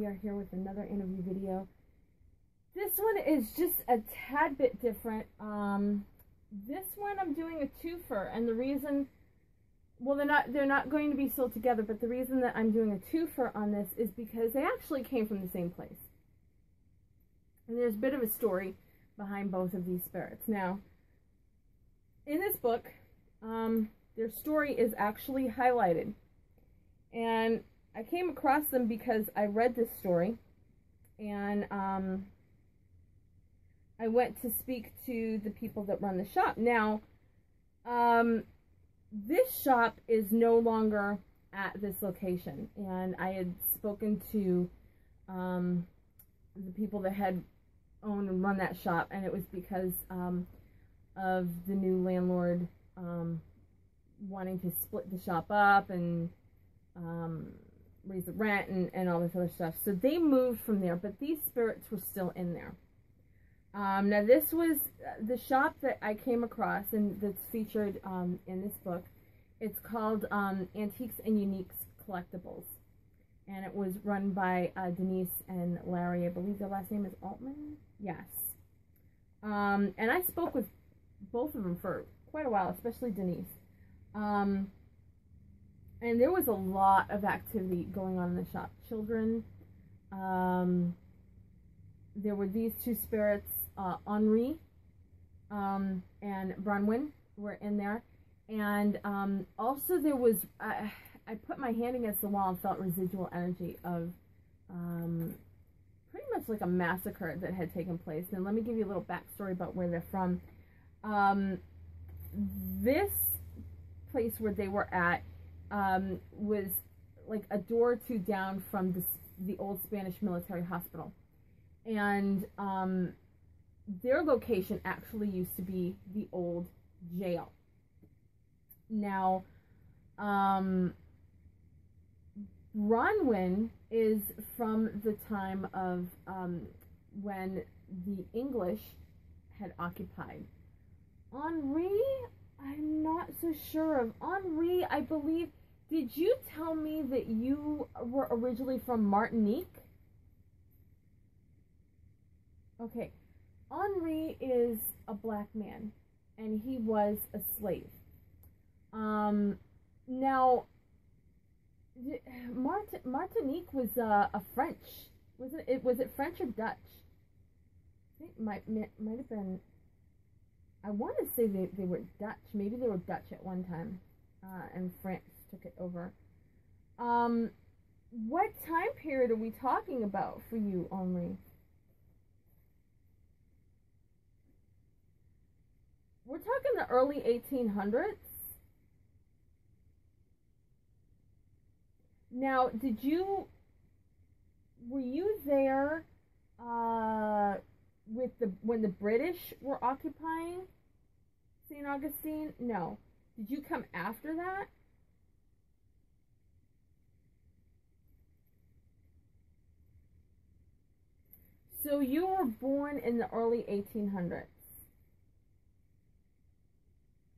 are here with another interview video. This one is just a tad bit different. This one I'm doing a twofer, and the reason, well, they're not going to be sold together, but the reason that I'm doing a twofer on this is because they actually came from the same place. And there's a bit of a story behind both of these spirits. Now, in this book, their story is actually highlighted. And I came across them because I read this story, and I went to speak to the people that run the shop. Now, this shop is no longer at this location, and I had spoken to the people that had owned and run that shop, and it was because of the new landlord wanting to split the shop up and raise the rent and all this other stuff. So they moved from there, but these spirits were still in there. Now this was the shop that I came across, and that's featured in this book. It's called Antiques and Uniques Collectibles, and it was run by Denise and Larry. I believe their last name is Altman. Yes. And I spoke with both of them for quite a while, especially Denise. And there was a lot of activity going on in the shop. Children, there were these two spirits, Henri and Bronwyn were in there. And also there was, I put my hand against the wall and felt residual energy of pretty much like a massacre that had taken place. And let me give you a little backstory about where they're from. This place where they were at was like a door or two down from the old Spanish military hospital. And their location actually used to be the old jail. Now, Bronwyn is from the time of when the English had occupied. Henri, I'm not so sure of. Henri, I believe, did you tell me that you were originally from Martinique? Okay. Henri is a black man, and he was a slave. Now, Martinique was a French. Was it French or Dutch? I think it might have been. I want to say they were Dutch. Maybe they were Dutch at one time, and France took it over. What time period are we talking about for you, Henri? We're talking the early 1800s. Now, were you there when the British were occupying St. Augustine? No. Did you come after that? So you were born in the early 1800s.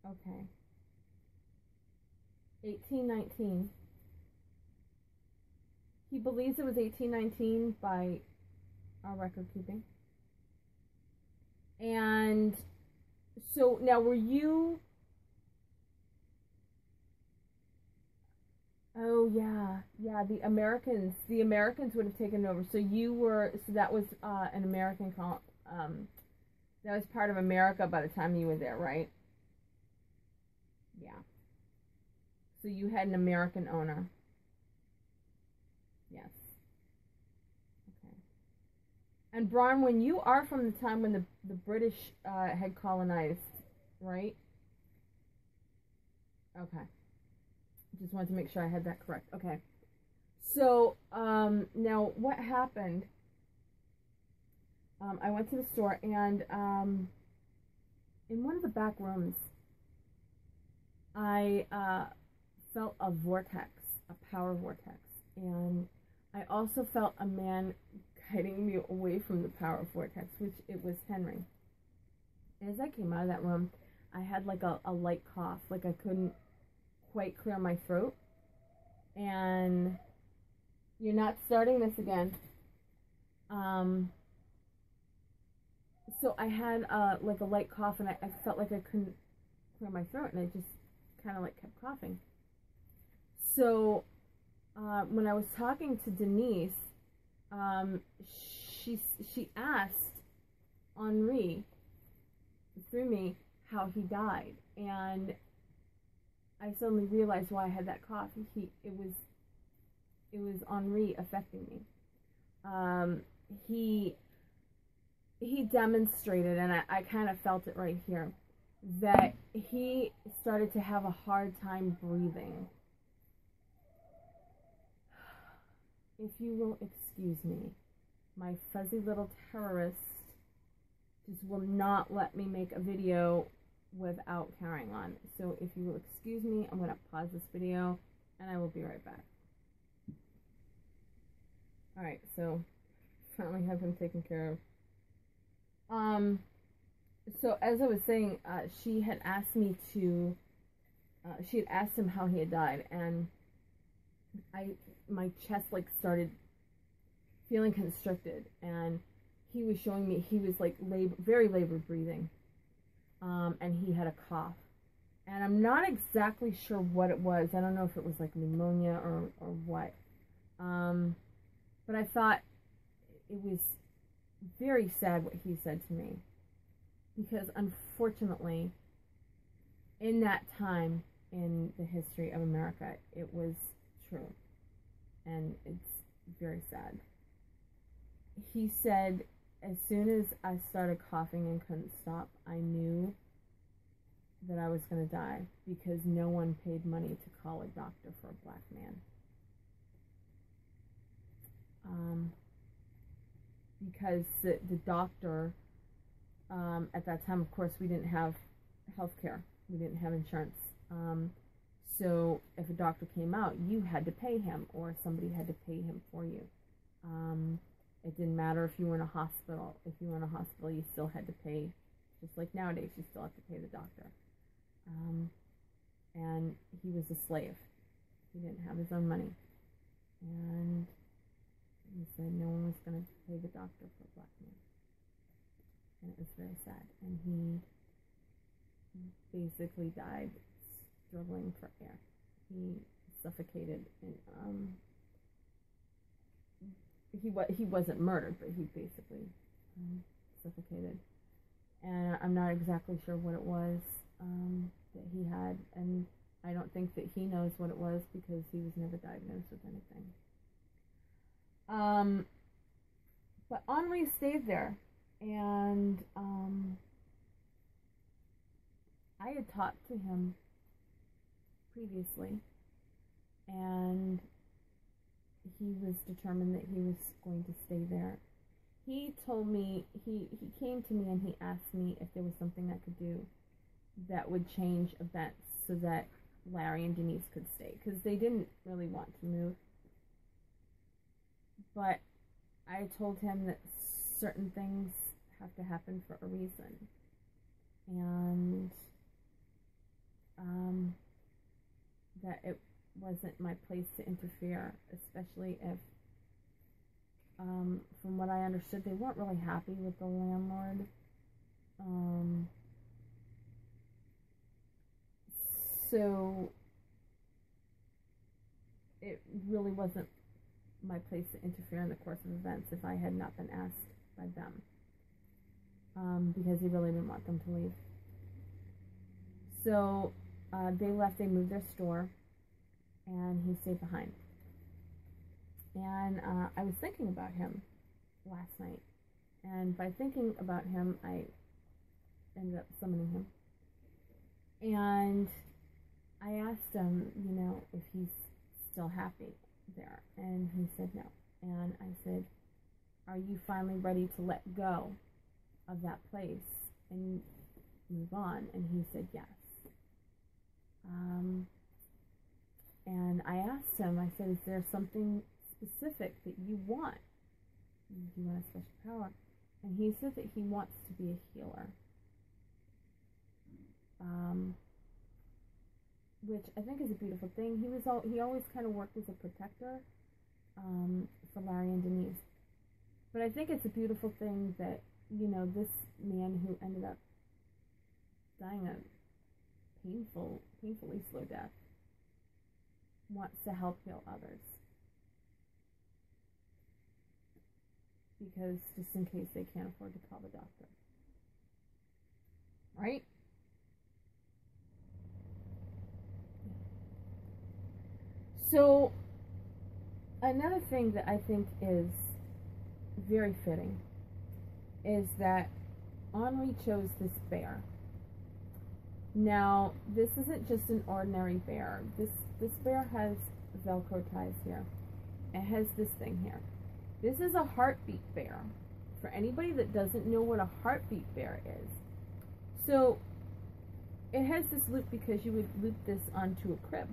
Okay. 1819. He believes it was 1819 by our record keeping. And so now were you... Oh yeah, the Americans would have taken over. So that was an American that was part of America by the time you were there, right? Yeah. So you had an American owner. Yes. Okay. And Bronwyn, you are from the time when the British had colonized, right? Okay. Just wanted to make sure I had that correct. Okay. So, now what happened, I went to the store, and in one of the back rooms, I felt a vortex, a power vortex, and I also felt a man guiding me away from the power vortex, which it was Henri. As I came out of that room, I had like a light cough, like I couldn't quite clear my throat. And you're not starting this again. So I had like a light cough, and I felt like I couldn't clear my throat, and I just kind of like kept coughing. So when I was talking to Denise, she asked Henri through me how he died, and I suddenly realized why I had that cough. It was Henri affecting me. He demonstrated, and I kind of felt it right here, that he started to have a hard time breathing. If you will excuse me, my fuzzy little terrorist just will not let me make a video without carrying on. So if you will excuse me, I'm going to pause this video, and I will be right back. Alright, so finally have him taken care of. So as I was saying, she had asked me to, she had asked him how he had died, and my chest like started feeling constricted, and he was showing me, he was like very labored breathing, and he had a cough, and I'm not exactly sure what it was. I don't know if it was like pneumonia or what, but I thought it was very sad what he said to me, because unfortunately in that time in the history of America it was true, and it's very sad. He said as soon as I started coughing and couldn't stop, I knew that I was going to die, because no one paid money to call a doctor for a black man. Because the doctor, at that time, of course, we didn't have health care. We didn't have insurance. So if a doctor came out, you had to pay him, or somebody had to pay him for you. It didn't matter if you were in a hospital. If you were in a hospital, you still had to pay. Just like nowadays, you still have to pay the doctor. And he was a slave. He didn't have his own money. And he said no one was going to pay the doctor for a black man. And it was very sad. And he basically died struggling for air. He suffocated, and he wasn't murdered, but he basically suffocated. And I'm not exactly sure what it was that he had, and I don't think that he knows what it was, because he was never diagnosed with anything. But Henri stayed there, and I had talked to him previously, and he was determined that he was going to stay there. He told me, he came to me and he asked me if there was something I could do that would change events so that Larry and Denise could stay, because they didn't really want to move. But I told him that certain things have to happen for a reason, and that it wasn't my place to interfere, especially if, from what I understood, they weren't really happy with the landlord. So it really wasn't my place to interfere in the course of events if I had not been asked by them, because he really didn't want them to leave. So they left, they moved their store, and he stayed behind. And I was thinking about him last night, and by thinking about him, I ended up summoning him. And I asked him, you know, if he's still happy there, and he said no. And I said, are you finally ready to let go of that place and move on? And he said yes. And I asked him, I said, is there something specific that you want? Do you want a special power? And he said that he wants to be a healer. Which I think is a beautiful thing. He always kind of worked as a protector for Larry and Denise. But I think it's a beautiful thing that, you know, this man who ended up dying a painfully slow death wants to help heal others. Because just in case they can't afford to call the doctor. Right? So, another thing that I think is very fitting is that Henri chose this bear. Now, this isn't just an ordinary bear. This bear has Velcro ties here. It has this thing here. This is a heartbeat bear. For anybody that doesn't know what a heartbeat bear is. So, it has this loop because you would loop this onto a crib.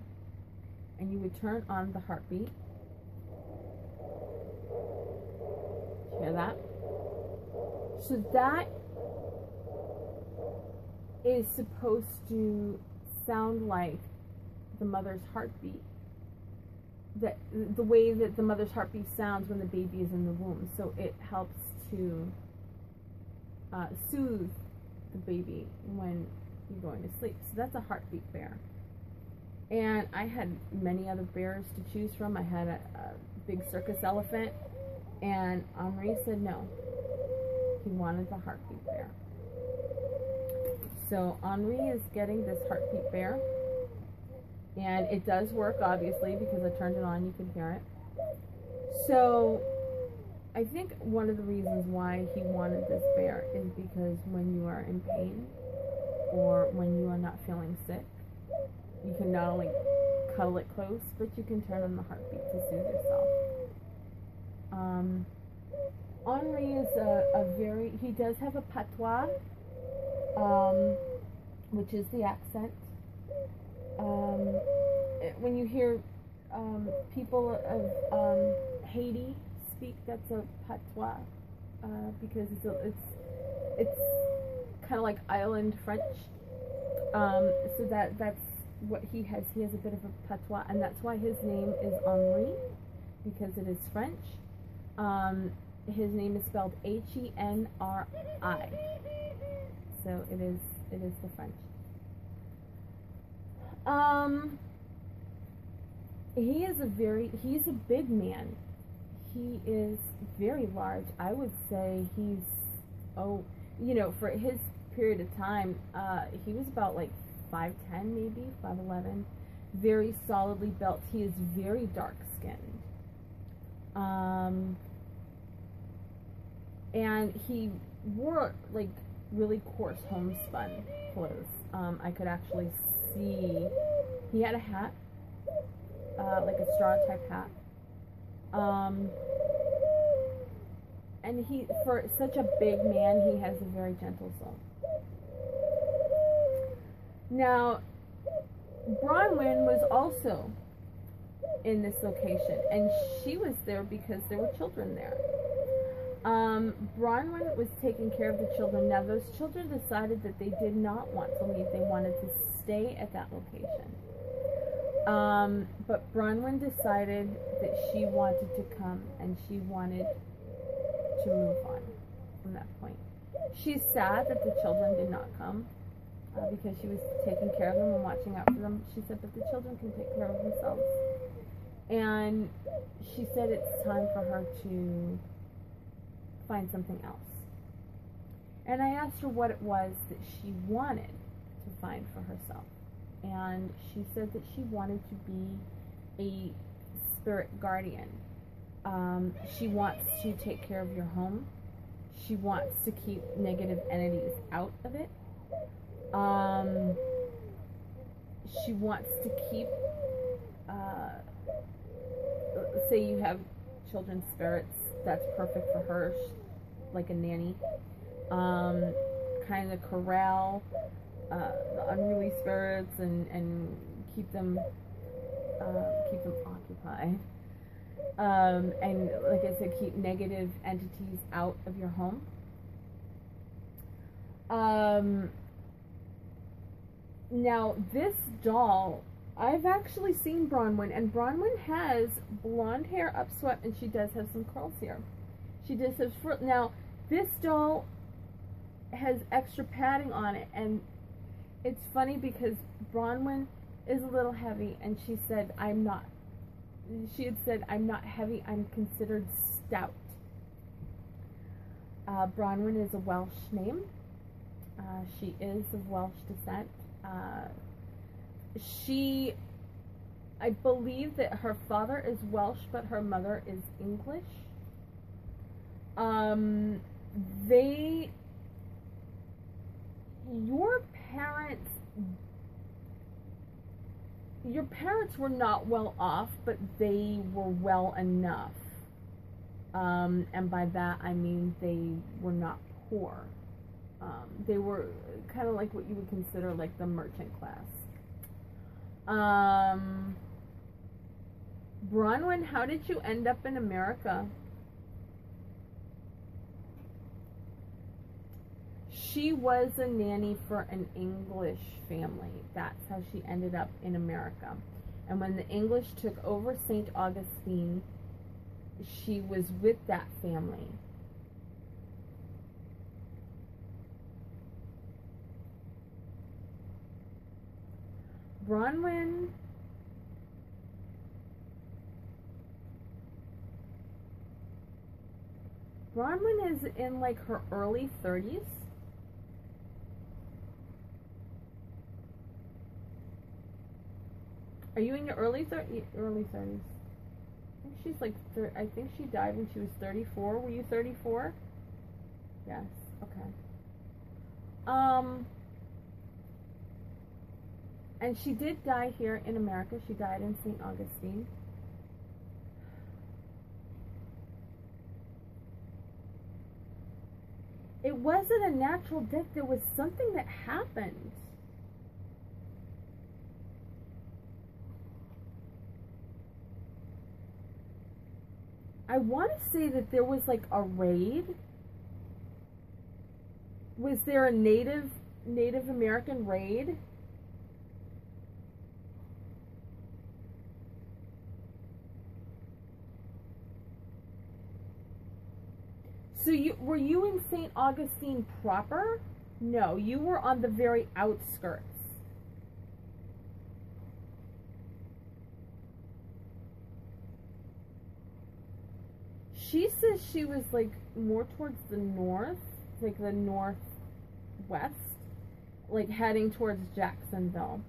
And you would turn on the heartbeat. Hear that? So that is supposed to sound like the mother's heartbeat. The way that the mother's heartbeat sounds when the baby is in the womb. So it helps to soothe the baby when you're going to sleep. So that's a heartbeat bear. And I had many other bears to choose from. I had a big circus elephant. And Henri said no. He wanted the heartbeat bear. So Henri is getting this heartbeat bear. And it does work, obviously, because I turned it on, you can hear it. So I think one of the reasons why he wanted this bear is because when you are in pain or when you are not feeling sick, you can not only cuddle it close, but you can turn on the heartbeat to soothe yourself. Henri is he does have a patois, which is the accent. When you hear people of Haiti speak, that's a patois, because it's kind of like island French. So that's what he has. He has a bit of a patois, and that's why his name is Henri, because it is French. His name is spelled Henri. So it is the French. He's a big man. He is very large. I would say he's, for his period of time, he was about like 5'10", maybe 5'11", very solidly built. He is very dark skinned. And he wore like really coarse homespun clothes. I could actually see he had a hat, like a straw type hat. And he, for such a big man, he has a very gentle soul. Now, Bronwyn was also in this location, and she was there because there were children there. Bronwyn was taking care of the children. Now, those children decided that they did not want to leave. They wanted to stay at that location. But Bronwyn decided that she wanted to come, and she wanted to move on from that point. She's sad that the children did not come, because she was taking care of them and watching out for them. She said, but the children can take care of themselves. And she said it's time for her to find something else. And I asked her what it was that she wanted to find for herself. And she said that she wanted to be a spirit guardian. She wants to take care of your home. She wants to keep negative entities out of it. She wants to keep, say you have children's spirits, that's perfect for her, like a nanny. Kind of corral the unruly spirits and keep them occupied. And like I said, keep negative entities out of your home. Now, this doll, I've actually seen Bronwyn, and Bronwyn has blonde hair upswept, and she does have some curls here. She just has fur. Now, this doll has extra padding on it, and it's funny because Bronwyn is a little heavy, and she said, I'm not. She had said, I'm not heavy, I'm considered stout. Bronwyn is a Welsh name. She is of Welsh descent. I believe that her father is Welsh, but her mother is English. Your parents were not well off, but they were well enough. And by that I mean they were not poor. They were kind of like what you would consider like the merchant class. Bronwyn, how did you end up in America? She was a nanny for an English family. That's how she ended up in America. And when the English took over St. Augustine, she was with that family. Bronwyn is in like her early 30s. Are you in your early 30s? Early 30s. I think she's like, I think she died when she was 34. Were you 34? Yes. Okay. And she did die here in America. She died in St. Augustine. It wasn't a natural death. There was something that happened. I want to say that there was like a raid. Was there a Native American raid? So were you in St. Augustine proper? No, you were on the very outskirts. She says she was like more towards the north, like the northwest, like heading towards Jacksonville.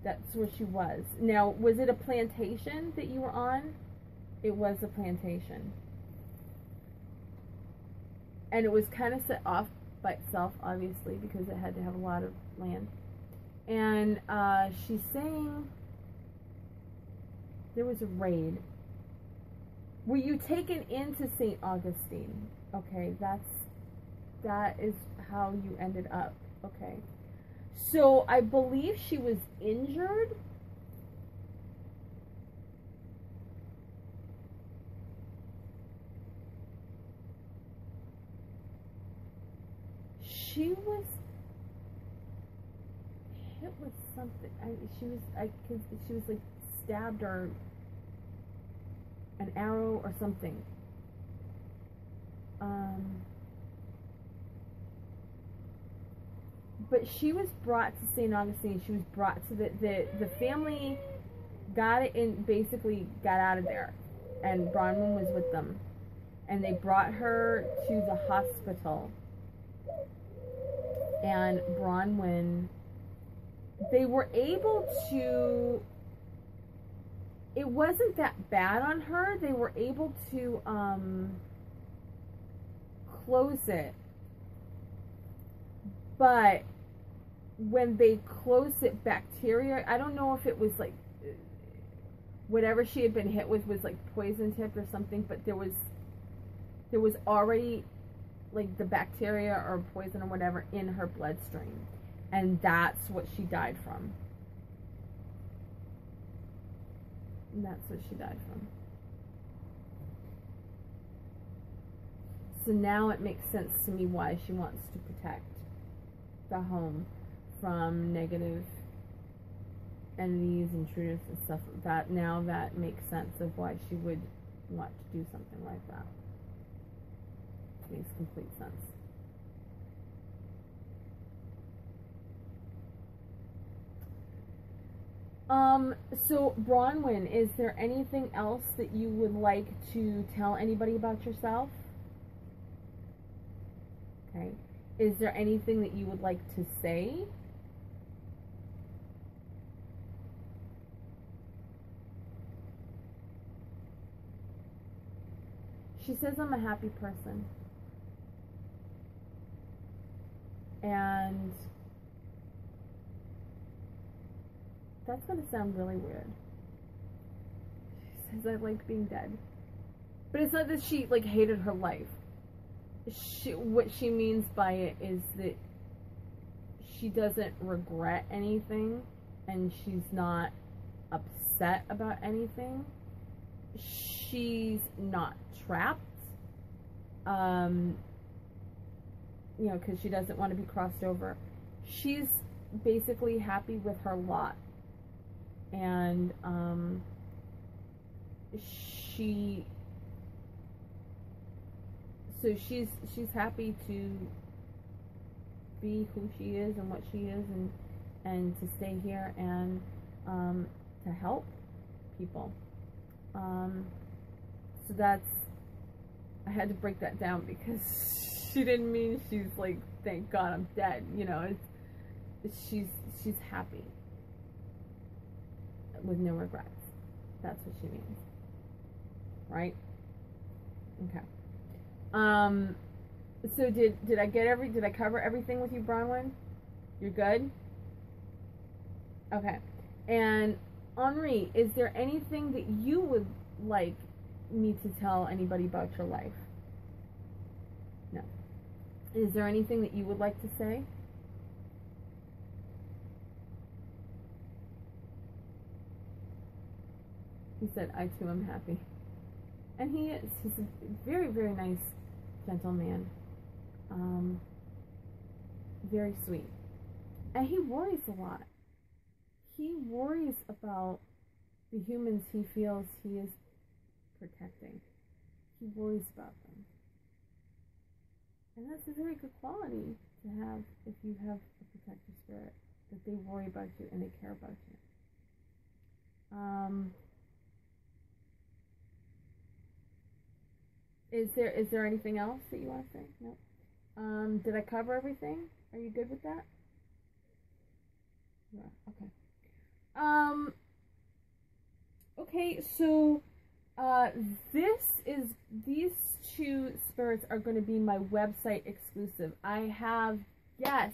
That's where she was. Now, was it a plantation that you were on? It was a plantation. And it was kind of set off by itself, obviously, because it had to have a lot of land. And she's saying there was a raid. Were you taken into St. Augustine? Okay, that is how you ended up. Okay. So I believe she was injured. She was hit with something. She was like stabbed or an arrow or something. But she was brought to St. Augustine. She was brought to the family got it in, basically got out of there, and Bronwyn was with them, and they brought her to the hospital. And Bronwyn, they were able to, it wasn't that bad on her. They were able to close it. But when they closed it, bacteria, I don't know if it was like, whatever she had been hit with was like poison tipped or something, but there was already like the bacteria or poison or whatever in her bloodstream, and that's what she died from. And that's what she died from. So now it makes sense to me why she wants to protect the home from negative entities, intruders, and stuff like that. Now that makes sense of why she would want to do something like that. makes complete sense. So Bronwyn, is there anything else that you would like to tell anybody about yourself? Okay. Is there anything that you would like to say? She says I'm a happy person. And that's going to sound really weird. She says I like being dead. But it's not that she, like, hated her life. What she means by it is that she doesn't regret anything, and she's not upset about anything. She's not trapped, you know, because she doesn't want to be crossed over. She's basically happy with her lot, and she's happy to be who she is and what she is, and to stay here and to help people. So that's, I had to break that down because she didn't mean she's like, thank God I'm dead, you know. She's happy with no regrets. That's what she means, right? Okay. So did I cover everything with you, Bronwyn? You're good? Okay. And Henri, is there anything that you would like me to tell anybody about your life? No. Is there anything that you would like to say? He said, I too am happy. And he is. He's a very, very nice, gentle man. Very sweet. And he worries a lot. He worries about the humans he feels he is protecting. He worries about them. And that's a very good quality to have if you have a protective spirit, that they worry about you and they care about you. Is there anything else that you want to say? No. Did I cover everything? Are you good with that? Yeah. Okay. Okay. So, these two spirits are going to be my website exclusive. I have, yes,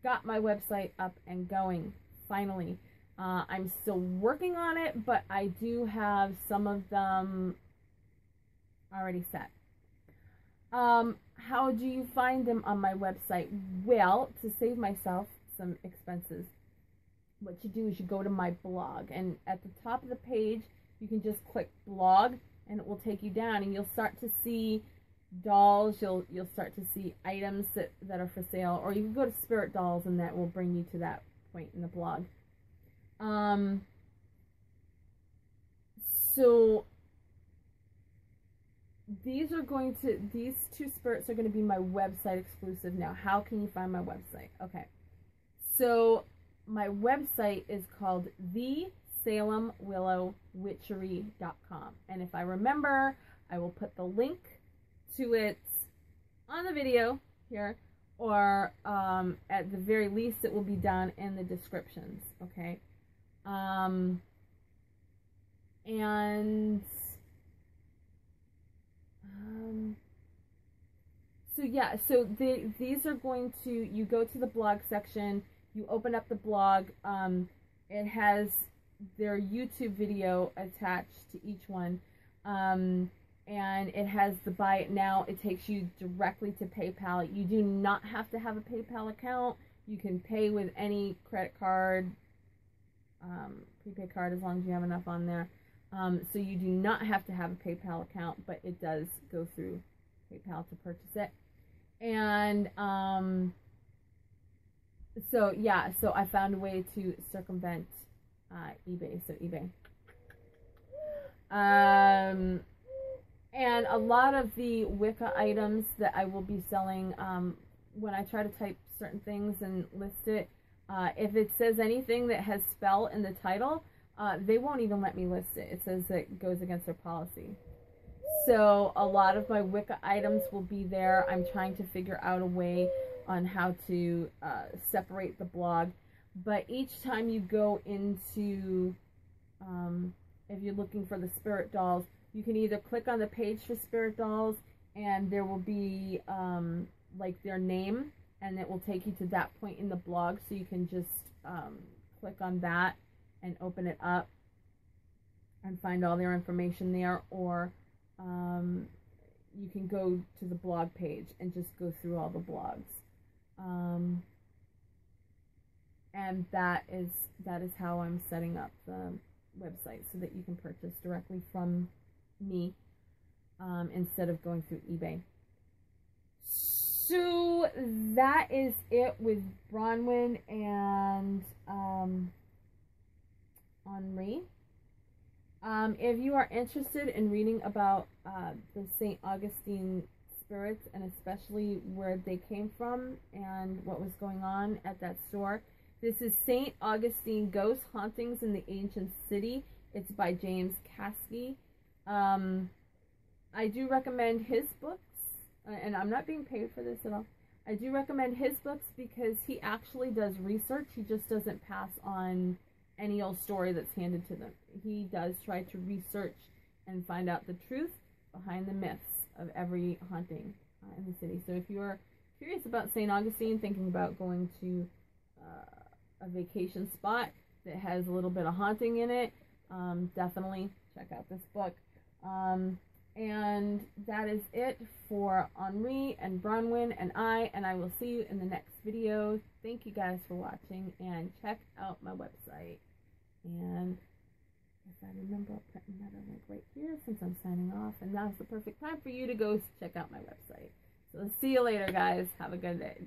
got my website up and going finally. I'm still working on it, but I do have some of them already set. How do you find them on my website? Well, to save myself some expenses, what you do is you go to my blog, and at the top of the page you can just click blog and it will take you down, and you'll start to see dolls, you'll start to see items that are for sale, or you can go to Spirit Dolls and that will bring you to that point in the blog. So these two spirits are going to be my website exclusive. Now, how can you find my website? Okay, so my website is called thesalemwillowwitchery.com, and if I remember, I will put the link to it on the video here, or at the very least it will be down in the descriptions. Okay. So yeah, so these are going to, you go to the blog section, you open up the blog, it has their YouTube video attached to each one, and it has the buy it now. It takes you directly to PayPal. You do not have to have a PayPal account. You can pay with any credit card, prepaid card, as long as you have enough on there. So you do not have to have a PayPal account, but it does go through PayPal to purchase it. And so yeah, so I found a way to circumvent eBay. So eBay. And a lot of the Wicca items that I will be selling, when I try to type certain things and list it, if it says anything that has spell in the title, they won't even let me list it. It says it goes against their policy. So a lot of my Wicca items will be there. I'm trying to figure out a way on how to separate the blog. But each time you go into, if you're looking for the spirit dolls, you can either click on the page for spirit dolls, and there will be like their name, and it will take you to that point in the blog, so you can just click on that and open it up and find all their information there, or you can go to the blog page and just go through all the blogs. And that is how I'm setting up the website, so that you can purchase directly from me instead of going through eBay. So that is it with Bronwyn and Henri. If you are interested in reading about the St. Augustine spirits, and especially where they came from and what was going on at that store, this is St. Augustine Ghost Hauntings in the Ancient City. It's by James Caskey. I do recommend his books, and I'm not being paid for this at all. I do recommend his books because he actually does research. He just doesn't pass on any old story that's handed to them. He does try to research and find out the truth behind the myths of every haunting in the city. So if you are curious about St. Augustine, thinking about going to a vacation spot that has a little bit of haunting in it, definitely check out this book. And that is it for Henri and Bronwyn and I will see you in the next video. Thank you guys for watching, and check out my website. And if I remember, I'll put another link right here since I'm signing off, and now's the perfect time for you to go check out my website. So see you later, guys. Have a good day.